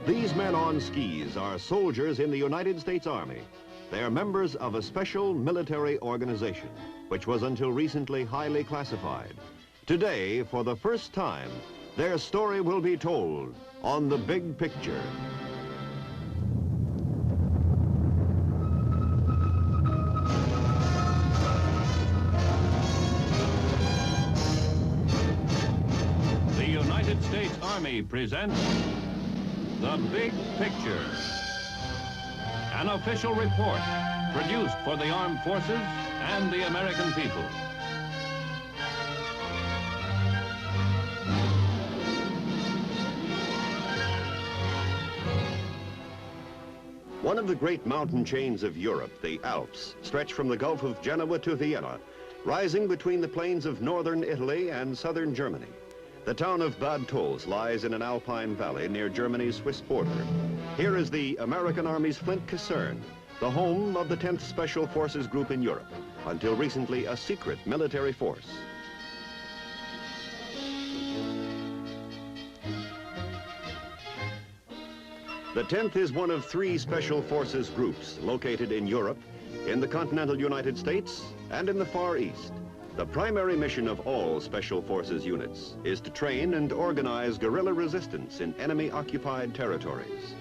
These men on skis are soldiers in the United States Army. They are members of a special military organization, which was until recently highly classified. Today, for the first time, their story will be told on The Big Picture. The United States Army presents The Big Picture, an official report produced for the armed forces and the American people. One of the great mountain chains of Europe, the Alps, stretch from the Gulf of Genoa to Vienna, rising between the plains of northern Italy and southern Germany. The town of Bad Tolz lies in an alpine valley near Germany's Swiss border. Here is the American Army's Flint Caserne, the home of the 10th Special Forces Group in Europe, until recently a secret military force. The 10th is one of 3 Special Forces groups located in Europe, in the continental United States, and in the Far East. The primary mission of all Special Forces units is to train and organize guerrilla resistance in enemy-occupied territories.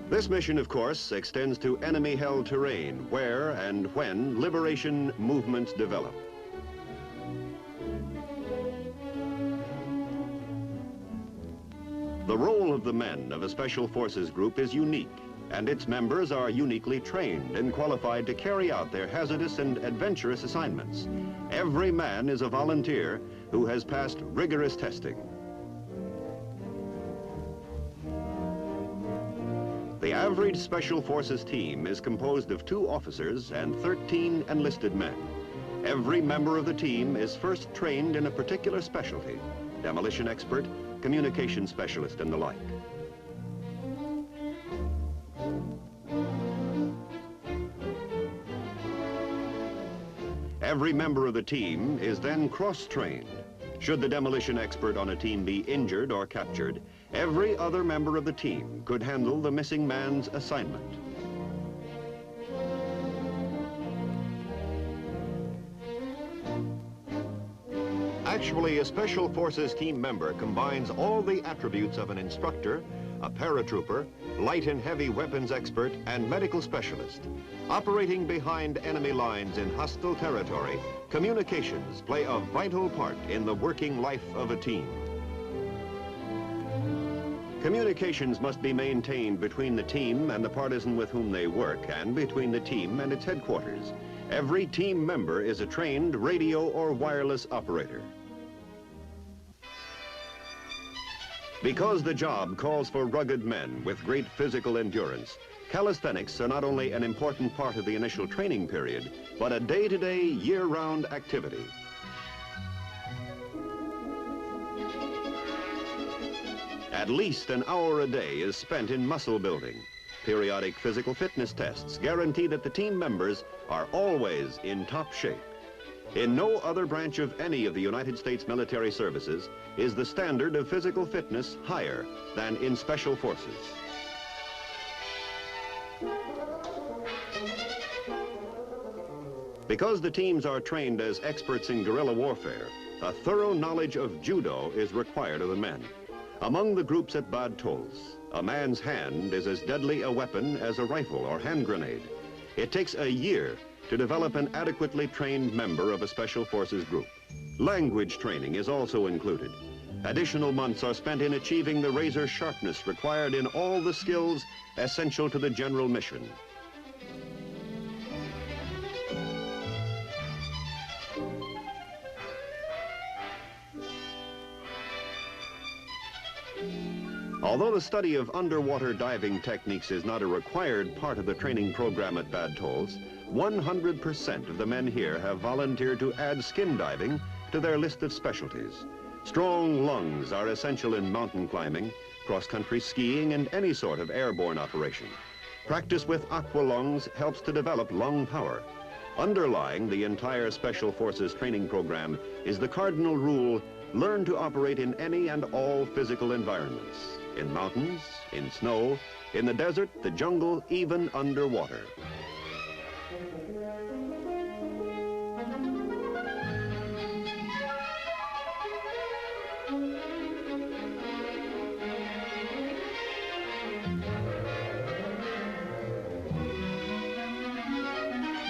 This mission, of course, extends to enemy-held terrain where and when liberation movements develop. The role of the men of a Special Forces group is unique, and its members are uniquely trained and qualified to carry out their hazardous and adventurous assignments. Every man is a volunteer who has passed rigorous testing. The average Special Forces team is composed of 2 officers and 13 enlisted men. Every member of the team is first trained in a particular specialty: demolition expert, communication specialist, and the like. Every member of the team is then cross-trained. Should the demolition expert on a team be injured or captured, every other member of the team could handle the missing man's assignment. Actually, a Special Forces team member combines all the attributes of an instructor, a paratrooper, light and heavy weapons expert, and medical specialist. Operating behind enemy lines in hostile territory, communications play a vital part in the working life of a team. Communications must be maintained between the team and the partisan with whom they work, and between the team and its headquarters. Every team member is a trained radio or wireless operator. Because the job calls for rugged men with great physical endurance, calisthenics are not only an important part of the initial training period, but a day-to-day, year-round activity. At least an hour a day is spent in muscle building. Periodic physical fitness tests guarantee that the team members are always in top shape. In no other branch of any of the United States military services is the standard of physical fitness higher than in Special Forces. Because the teams are trained as experts in guerrilla warfare, a thorough knowledge of judo is required of the men. Among the groups at Bad Tolz, a man's hand is as deadly a weapon as a rifle or hand grenade. It takes a year to develop an adequately trained member of a Special Forces group. Language training is also included. Additional months are spent in achieving the razor sharpness required in all the skills essential to the general mission. Although the study of underwater diving techniques is not a required part of the training program at Bad Tolz, 100% of the men here have volunteered to add skin diving to their list of specialties. Strong lungs are essential in mountain climbing, cross-country skiing, and any sort of airborne operation. Practice with aqua lungs helps to develop lung power. Underlying the entire Special Forces training program is the cardinal rule: learn to operate in any and all physical environments, in mountains, in snow, in the desert, the jungle, even underwater.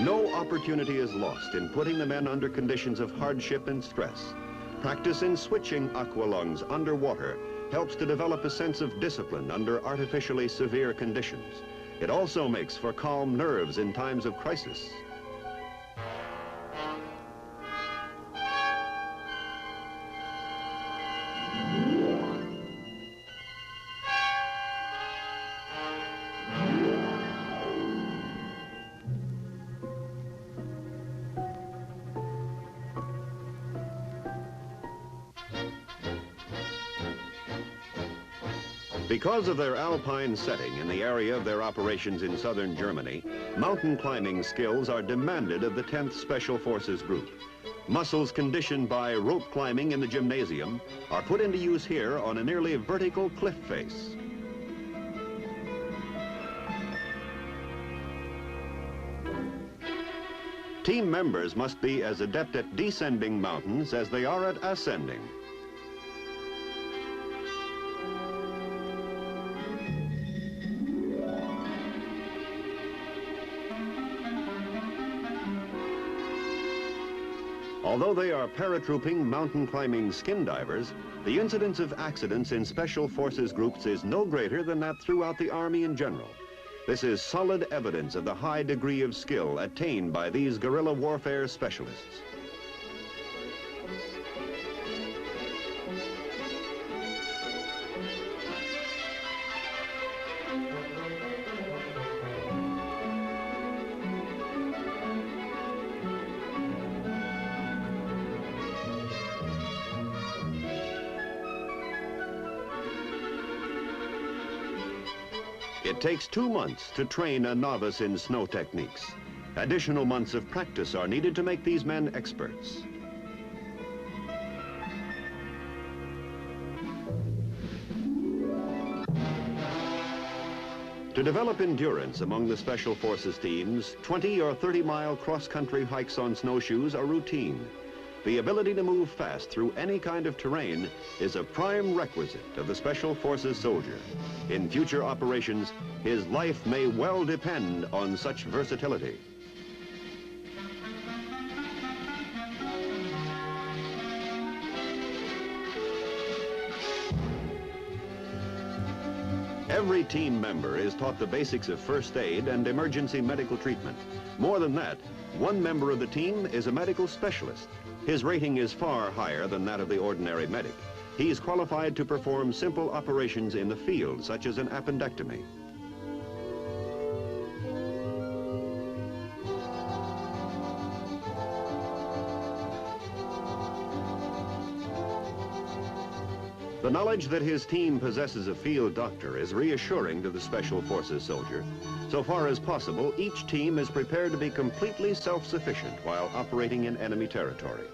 No opportunity is lost in putting the men under conditions of hardship and stress. Practice in switching aqualungs underwater helps to develop a sense of discipline under artificially severe conditions. It also makes for calm nerves in times of crisis. Because of their alpine setting in the area of their operations in southern Germany, mountain climbing skills are demanded of the 10th Special Forces Group. Muscles conditioned by rope climbing in the gymnasium are put into use here on a nearly vertical cliff face. Team members must be as adept at descending mountains as they are at ascending. Although they are paratrooping mountain climbing skin divers, the incidence of accidents in Special Forces groups is no greater than that throughout the Army in general. This is solid evidence of the high degree of skill attained by these guerrilla warfare specialists. It takes 2 months to train a novice in snow techniques. Additional months of practice are needed to make these men experts. To develop endurance among the Special Forces teams, 20 or 30-mile cross-country hikes on snowshoes are routine. The ability to move fast through any kind of terrain is a prime requisite of the Special Forces soldier. In future operations, his life may well depend on such versatility. Every team member is taught the basics of first aid and emergency medical treatment. More than that, one member of the team is a medical specialist. His rating is far higher than that of the ordinary medic. He's qualified to perform simple operations in the field, such as an appendectomy. The knowledge that his team possesses a field doctor is reassuring to the Special Forces soldier. So far as possible, each team is prepared to be completely self-sufficient while operating in enemy territory.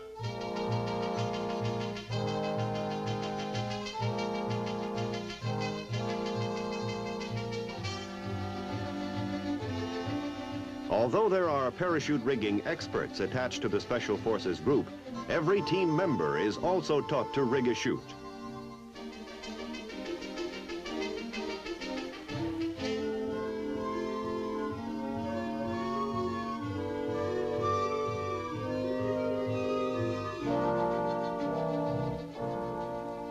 Although there are parachute rigging experts attached to the Special Forces group, every team member is also taught to rig a chute.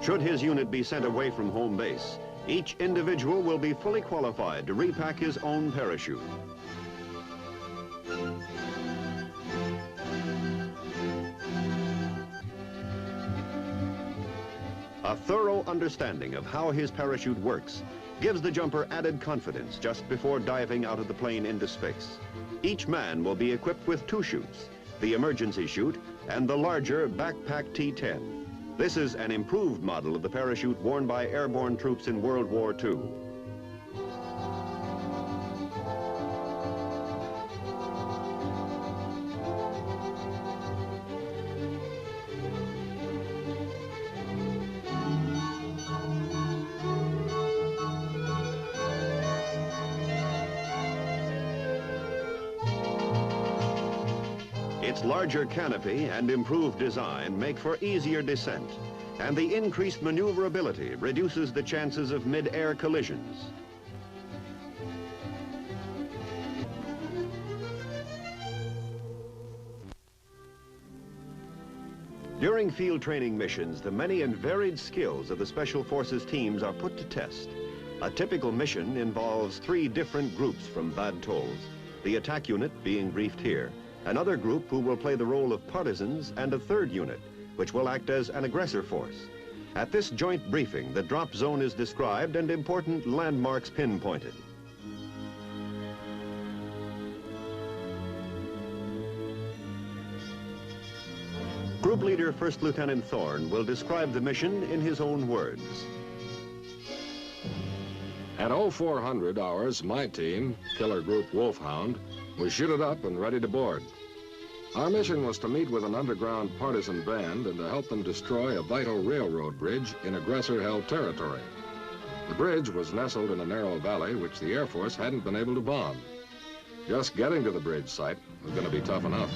Should his unit be sent away from home base, each individual will be fully qualified to repack his own parachute. A thorough understanding of how his parachute works gives the jumper added confidence just before diving out of the plane into space. Each man will be equipped with 2 chutes, the emergency chute and the larger backpack T-10. This is an improved model of the parachute worn by airborne troops in World War II. Its larger canopy and improved design make for easier descent, and the increased maneuverability reduces the chances of mid-air collisions. During field training missions, the many and varied skills of the Special Forces teams are put to test. A typical mission involves 3 different groups from Bad Tolls, the attack unit being briefed here, another group who will play the role of partisans, and a 3rd unit, which will act as an aggressor force. At this joint briefing, the drop zone is described and important landmarks pinpointed. Group leader First Lieutenant Thorne will describe the mission in his own words. At 0400 hours, my team, Killer Group Wolfhound, was shooted up and ready to board. Our mission was to meet with an underground partisan band and to help them destroy a vital railroad bridge in aggressor-held territory. The bridge was nestled in a narrow valley which the Air Force hadn't been able to bomb. Just getting to the bridge site was going to be tough enough.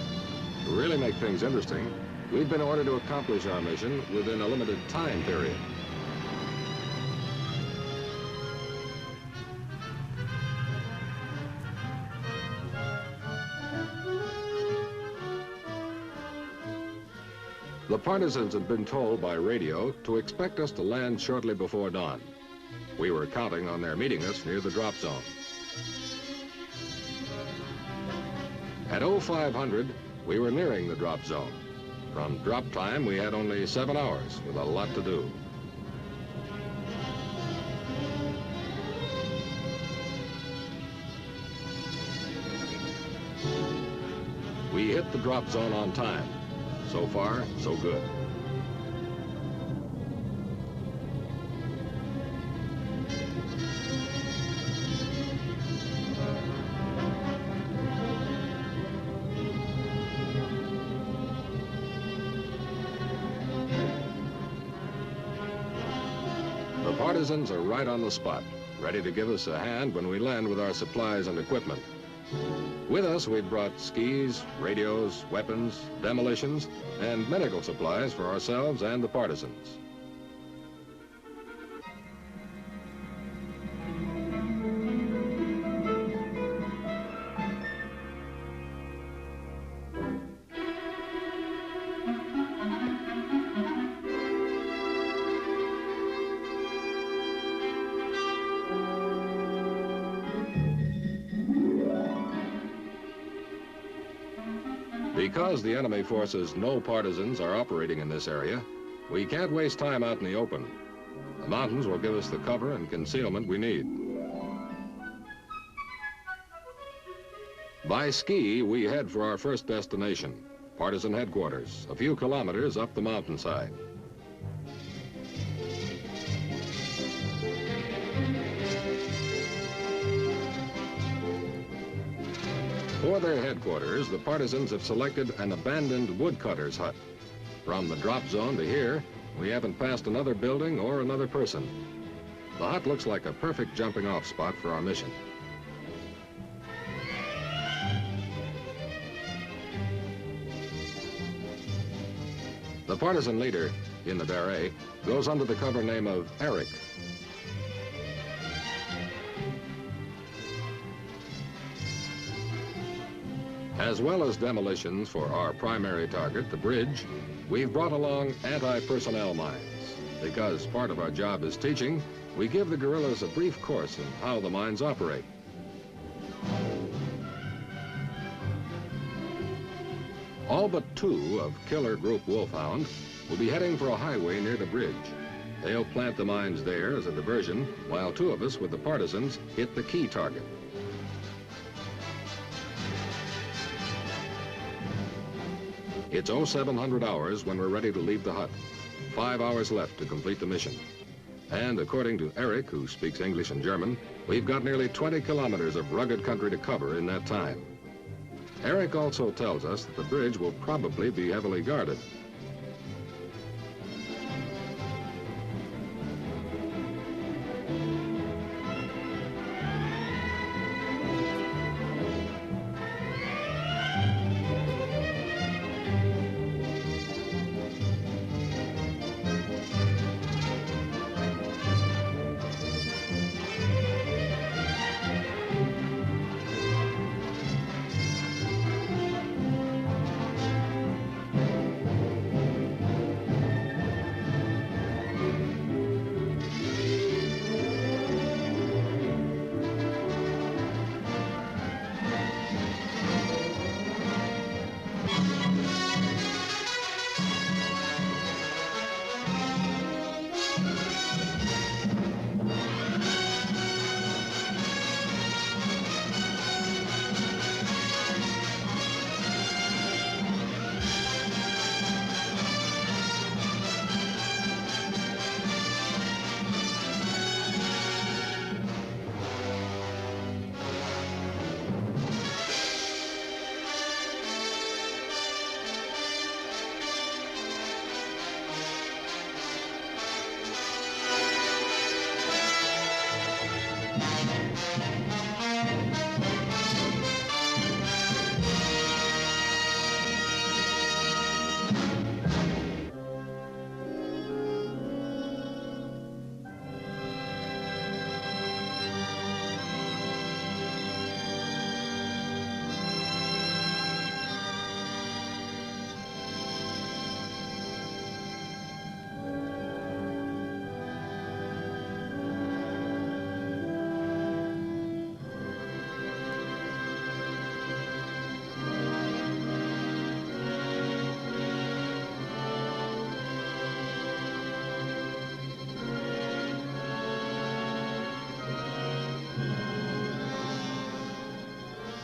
To really make things interesting, we'd been ordered to accomplish our mission within a limited time period. The partisans had been told by radio to expect us to land shortly before dawn. We were counting on their meeting us near the drop zone. At 0500, we were nearing the drop zone. From drop time, we had only 7 hours with a lot to do. We hit the drop zone on time. So far, so good. The partisans are right on the spot, ready to give us a hand when we land with our supplies and equipment. With us, we've brought skis, radios, weapons, demolitions, and medical supplies for ourselves and the partisans. Because the enemy forces no partisans are operating in this area, we can't waste time out in the open. The mountains will give us the cover and concealment we need. By ski, we head for our first destination, partisan headquarters, a few kilometers up the mountainside. For their headquarters, the partisans have selected an abandoned woodcutter's hut. From the drop zone to here, we haven't passed another building or another person. The hut looks like a perfect jumping-off spot for our mission. The partisan leader in the beret goes under the cover name of Eric. As well as demolitions for our primary target, the bridge, we've brought along anti-personnel mines. Because part of our job is teaching, we give the guerrillas a brief course in how the mines operate. All but 2 of Killer Group Wolfhound will be heading for a highway near the bridge. They'll plant the mines there as a diversion, while 2 of us with the partisans hit the key target. It's 0700 hours when we're ready to leave the hut. 5 hours left to complete the mission. And according to Eric, who speaks English and German, we've got nearly 20 kilometers of rugged country to cover in that time. Eric also tells us that the bridge will probably be heavily guarded.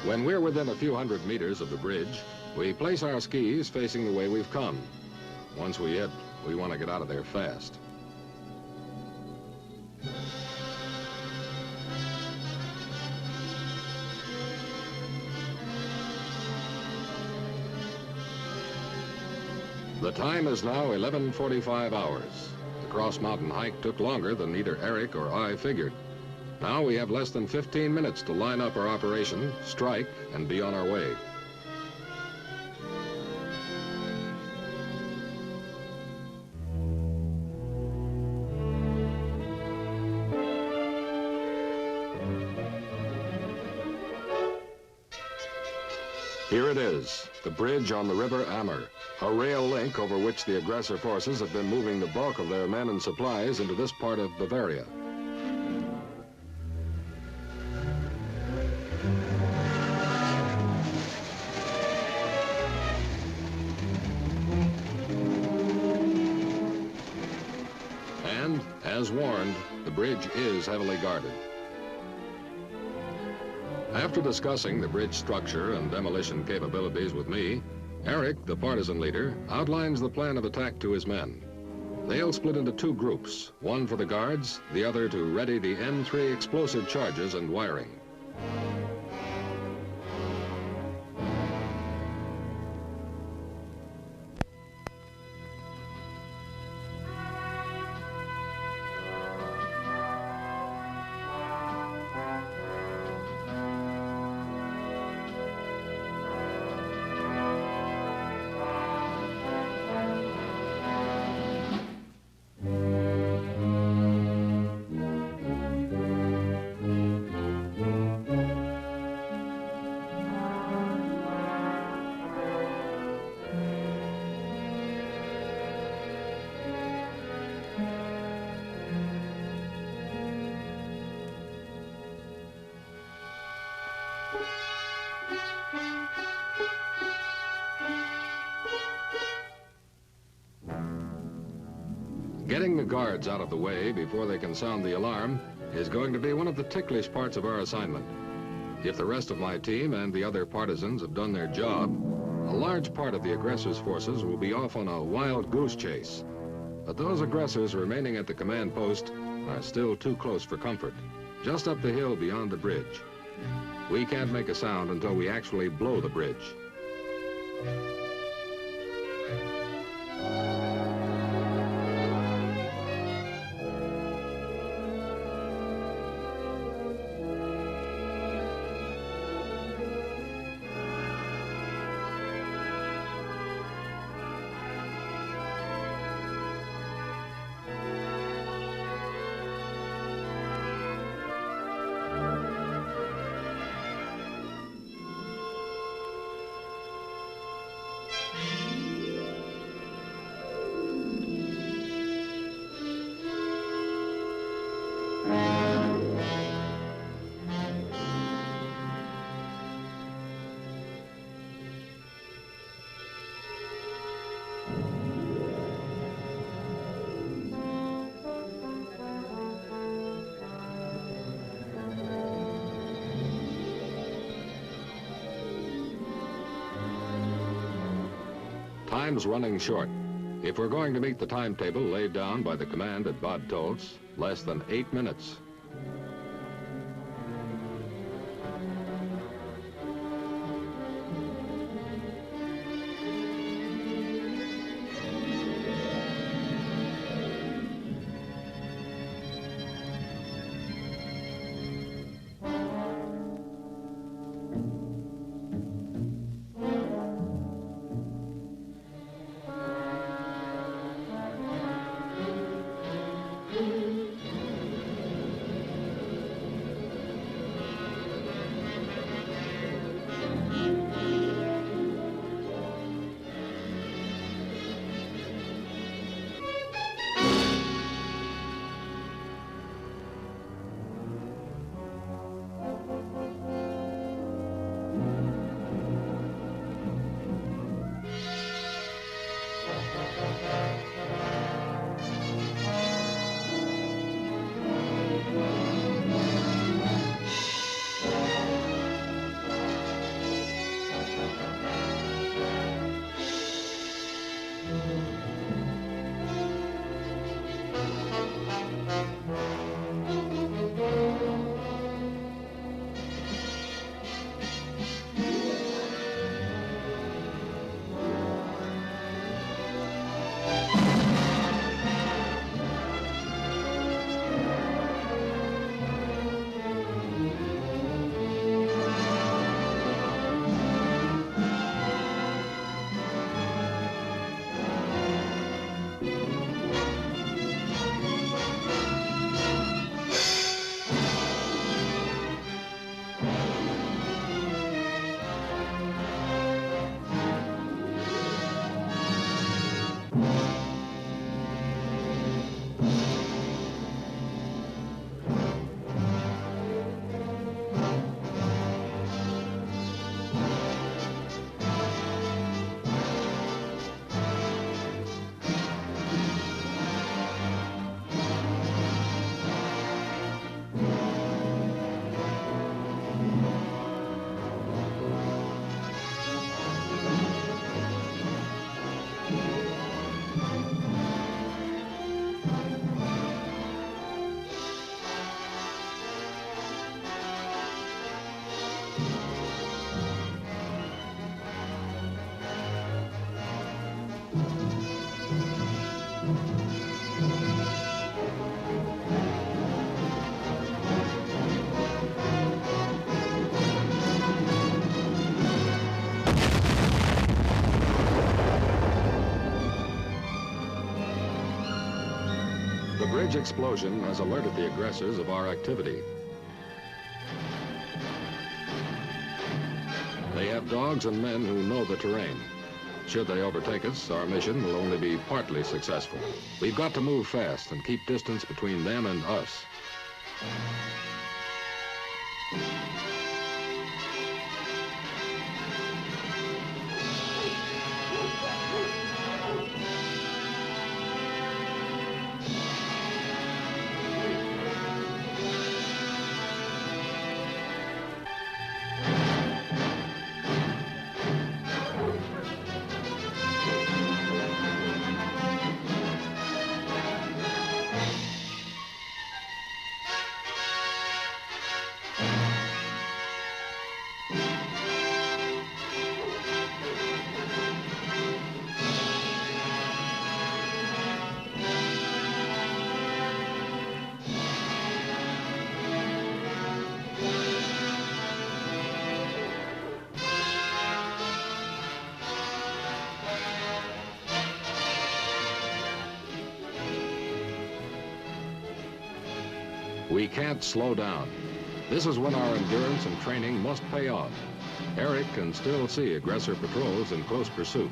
When we're within a few hundred meters of the bridge, we place our skis facing the way we've come. Once we hit, we want to get out of there fast. The time is now 11:45 hours. The cross-mountain hike took longer than either Eric or I figured. Now we have less than 15 minutes to line up our operation, strike, and be on our way. Here it is, the bridge on the River Ammer, a rail link over which the aggressor forces have been moving the bulk of their men and supplies into this part of Bavaria. And, as warned, the bridge is heavily guarded. After discussing the bridge structure and demolition capabilities with me, Eric, the partisan leader, outlines the plan of attack to his men. They'll split into two groups, one for the guards, the other to ready the N3 explosive charges and wiring. Getting the guards out of the way before they can sound the alarm is going to be one of the ticklish parts of our assignment. If the rest of my team and the other partisans have done their job, a large part of the aggressor's forces will be off on a wild goose chase. But those aggressors remaining at the command post are still too close for comfort, just up the hill beyond the bridge. We can't make a sound until we actually blow the bridge. Time's running short. If we're going to meet the timetable laid down by the command at Bad Tolz, less than 8 minutes. The bridge explosion has alerted the aggressors of our activity. They have dogs and men who know the terrain. Should they overtake us, our mission will only be partly successful. We've got to move fast and keep distance between them and us. We can't slow down. This is when our endurance and training must pay off. Eric can still see aggressor patrols in close pursuit.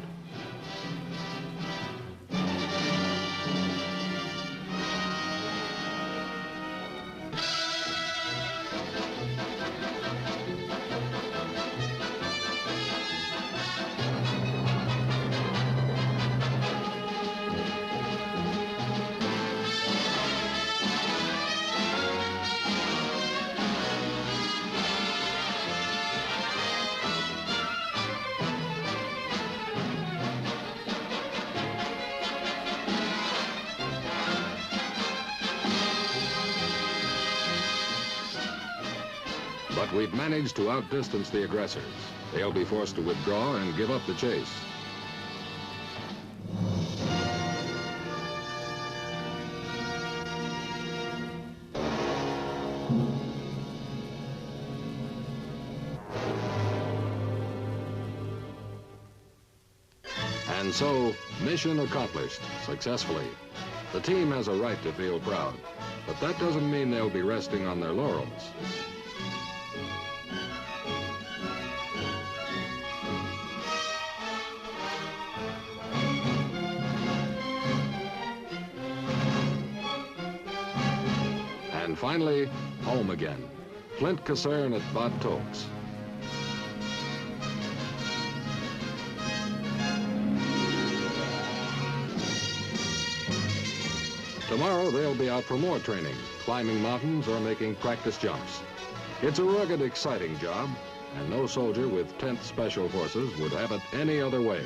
But we've managed to outdistance the aggressors. They'll be forced to withdraw and give up the chase. And so, mission accomplished successfully. The team has a right to feel proud, but that doesn't mean they'll be resting on their laurels. And finally, home again. Flint Caserne at Bad Tolks. Tomorrow, they'll be out for more training, climbing mountains or making practice jumps. It's a rugged, exciting job, and no soldier with 10th Special Forces would have it any other way.